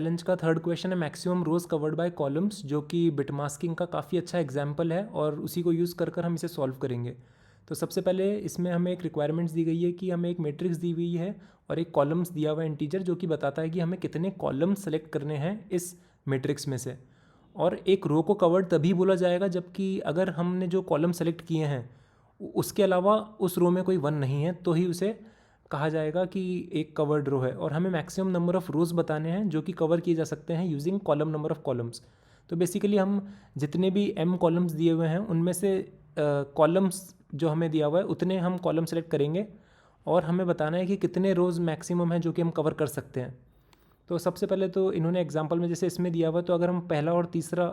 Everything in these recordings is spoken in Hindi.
चैलेंज का थर्ड क्वेश्चन है maximum rows covered by columns, जो कि बिट मास्किंग का काफ़ी अच्छा एग्जाम्पल है और उसी को यूज़ कर हम इसे सॉल्व करेंगे। तो सबसे पहले इसमें हमें एक रिक्वायरमेंट्स दी गई है कि हमें एक मैट्रिक्स दी हुई है और एक कॉलम्स दिया हुआ है इंटीजर, जो कि बताता है कि हमें कितने कॉलम्स सेलेक्ट करने हैं इस मैट्रिक्स में से। और एक रो को कवर्ड तभी बोला जाएगा जबकि अगर हमने जो कॉलम सेलेक्ट किए हैं उसके अलावा उस रो में कोई वन नहीं है, तो ही उसे कहा जाएगा कि एक कवर्ड रो है। और हमें मैक्सिमम नंबर ऑफ़ रोज़ बताने हैं जो कि कवर किए जा सकते हैं using column number of columns. तो बेसिकली हम जितने भी m कॉलम्स दिए हुए हैं उनमें से कॉलम्स जो हमें दिया हुआ है उतने हम कॉलम सेलेक्ट करेंगे और हमें बताना है कि कितने रोज़ मैक्सिमम है जो कि हम कवर कर सकते हैं। तो सबसे पहले तो इन्होंने एग्जांपल में जैसे इसमें दिया हुआ है, तो अगर हम पहला और तीसरा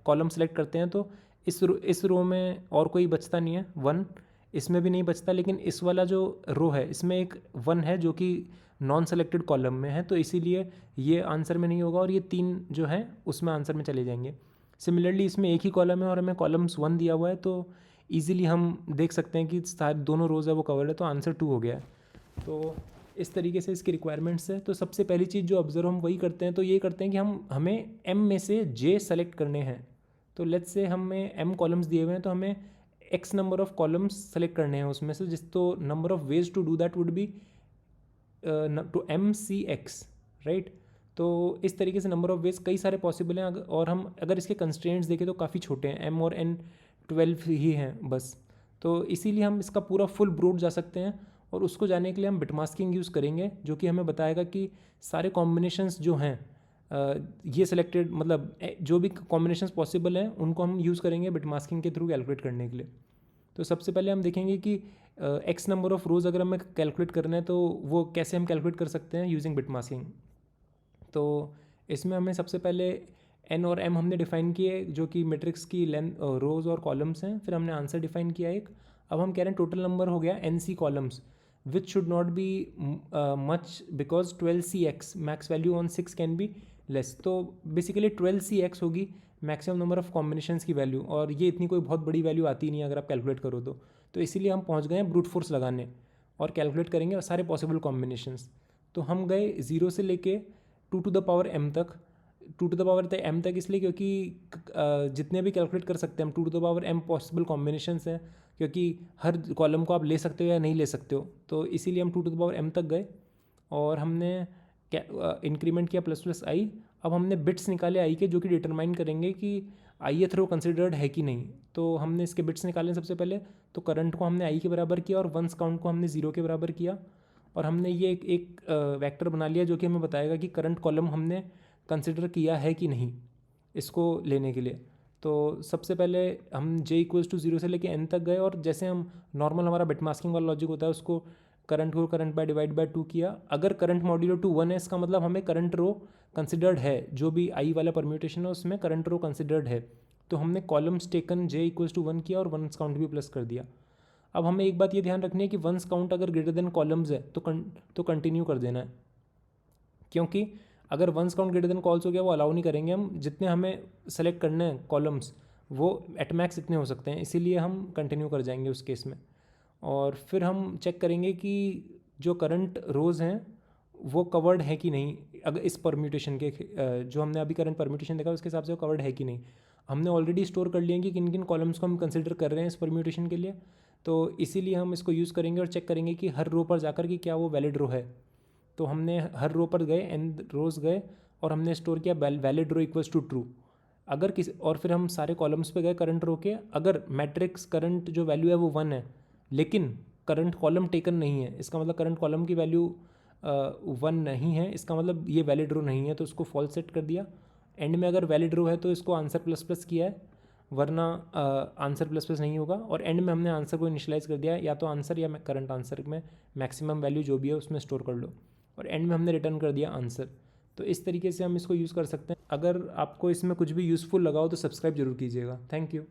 कॉलम सेलेक्ट करते हैं तो इस रो में और कोई बचता नहीं है, वन इसमें भी नहीं बचता, लेकिन इस वाला जो रो है इसमें एक वन है जो कि नॉन सेलेक्टेड कॉलम में है, तो इसीलिए ये आंसर में नहीं होगा और ये तीन जो हैं उसमें आंसर में चले जाएंगे। सिमिलरली इसमें एक ही कॉलम है और हमें कॉलम्स वन दिया हुआ है, तो ईजिली हम देख सकते हैं कि सारे दोनों रोज़ है वो कवर्ड है, तो आंसर टू हो गया है। तो इस तरीके से इसकी रिक्वायरमेंट्स है। तो सबसे पहली चीज़ जो ऑब्जर्व हम वही करते हैं, तो ये करते हैं कि हमें एम में से जे सेलेक्ट करने हैं। तो लेट्स से हमें एम कॉलम्स दिए हुए हैं, तो हमें X number of columns select करने हैं उसमें से, जिस तो number of ways to do that would be two M C X, right. तो इस तरीके से नंबर ऑफ वेज कई सारे पॉसिबल हैं, और हम अगर इसके कंस्ट्रेंट्स देखें तो काफ़ी छोटे हैं, एम और एन 12 ही हैं बस। तो इसीलिए हम इसका पूरा फुल ब्रूट जा सकते हैं, और उसको जाने के लिए हम बिटमास्किंग यूज़ करेंगे, जो कि हमें बताएगा कि सारे कॉम्बिनेशंस जो हैं ये सिलेक्टेड, मतलब जो भी कॉम्बिनेशंस पॉसिबल हैं उनको हम यूज़ करेंगे बिटमास्किंग के थ्रू कैलकुलेट करने के लिए। तो सबसे पहले हम देखेंगे कि एक्स नंबर ऑफ़ रोज़ अगर हमें कैलकुलेट करना है तो वो कैसे हम कैलकुलेट कर सकते हैं यूजिंग बिटमास्किंग। तो इसमें हमें सबसे पहले एन और एम हमने डिफाइन किए, जो कि मैट्रिक्स की लेंथ रोज़ और कॉलम्स हैं। फिर हमने आंसर डिफाइन किया एक। अब हम कह रहे हैं टोटल नंबर हो गया N C columns, which should not be much because 12cx max value on 6 can be less. तो बेसिकली 12cx होगी मैक्सिमम नंबर ऑफ कॉम्बिनेशंस की वैल्यू, और ये इतनी कोई बहुत बड़ी वैल्यू आती नहीं है अगर आप कैलकुलेट करो तो इसीलिए हम पहुंच गए हैं ब्रूट फोर्स लगाने और कैलकुलेट करेंगे सारे पॉसिबल कॉम्बिनेशंस। तो हम गए ज़ीरो से लेके 2 टू द पावर m तक। 2 टू द पावर m तक इसलिए क्योंकि जितने भी कैलकुलेट कर सकते हैं हम 2 two the power m possible combinations हैं, क्योंकि हर कॉलम को आप ले सकते हो या नहीं ले सकते हो, तो इसीलिए हम 2 टू द पावर m तक गए और हमने इंक्रीमेंट किया प्लस प्लस आई। अब हमने बिट्स निकाले आई के, जो कि डिटरमाइन करेंगे कि ith रो कंसिडर्ड है कि नहीं। तो हमने इसके बिट्स निकाले सबसे पहले, तो करंट को हमने आई के बराबर किया और वंस काउंट को हमने 0 के बराबर किया, और हमने ये एक वेक्टर बना लिया जो कि हमें बताएगा कि करंट कॉलम हमने कंसिडर किया है कि नहीं इसको लेने के लिए। तो सबसे पहले हम j इक्वल्स टू 0 से लेके n तक गए, और जैसे हम नॉर्मल हमारा बिटमास्किंग वाला लॉजिक होता है उसको करंट को करंट बाय डिवाइड बाय 2 किया। अगर करंट मॉड्यूलो 2 1 है, इसका मतलब हमें करंट रो कंसिडर्ड है, जो भी आई वाला परम्यूटेशन है उसमें करंट रो कंसिडर्ड है। तो हमने columns taken j equals to 1 किया और वंस काउंट भी प्लस कर दिया। अब हमें एक बात ये ध्यान रखनी है कि वंस काउंट अगर ग्रेटर देन कॉलम्स है तो कंटिन्यू कर देना है, क्योंकि अगर once count greater than cols हो गया वो अलाउ नहीं करेंगे हम। जितने हमें सेलेक्ट करने हैं कॉलम्स वो एट मैक्स इतने हो सकते हैं, इसीलिए हम कंटिन्यू कर जाएंगे उस केस में। और फिर हम चेक करेंगे कि जो करंट रोज़ हैं वो कवर्ड है कि नहीं, अगर इस परम्यूटेशन के जो हमने अभी करंट परम्यूटेशन देखा उसके हिसाब से वो कवर्ड है कि नहीं। हमने ऑलरेडी स्टोर कर लिए कि किन किन कॉलम्स को हम कंसिडर कर रहे हैं इस परम्यूटेशन के लिए, तो इसीलिए हम इसको यूज़ करेंगे और चेक करेंगे कि हर रो पर जाकर कि क्या वो वैलिड रो है। तो हमने हर रो पर गए, एन रोज़ गए और हमने स्टोर किया valid row equals to true. अगर किसी और फिर हम सारे कॉलम्स पे गए करंट रो के, अगर मैट्रिक्स करंट जो वैल्यू है वो 1 है लेकिन करंट कॉलम टेकन नहीं है, इसका मतलब करंट कॉलम की वैल्यू 1 नहीं है, इसका मतलब ये वैलिड रो नहीं है, तो उसको फॉल्स सेट कर दिया। एंड में अगर वैलिड रो है तो इसको आंसर प्लस प्लस किया है, वरना आंसर प्लस प्लस नहीं होगा। और एंड में हमने आंसर को इनिशियलाइज़ कर दिया, या तो आंसर या करंट आंसर में मैक्सिमम वैल्यू जो भी है उसमें स्टोर कर लो, और एंड में हमने रिटर्न कर दिया आंसर। तो इस तरीके से हम इसको यूज़ कर सकते हैं। अगर आपको इसमें कुछ भी यूज़फुल लगा हो तो सब्सक्राइब जरूर कीजिएगा। Thank you.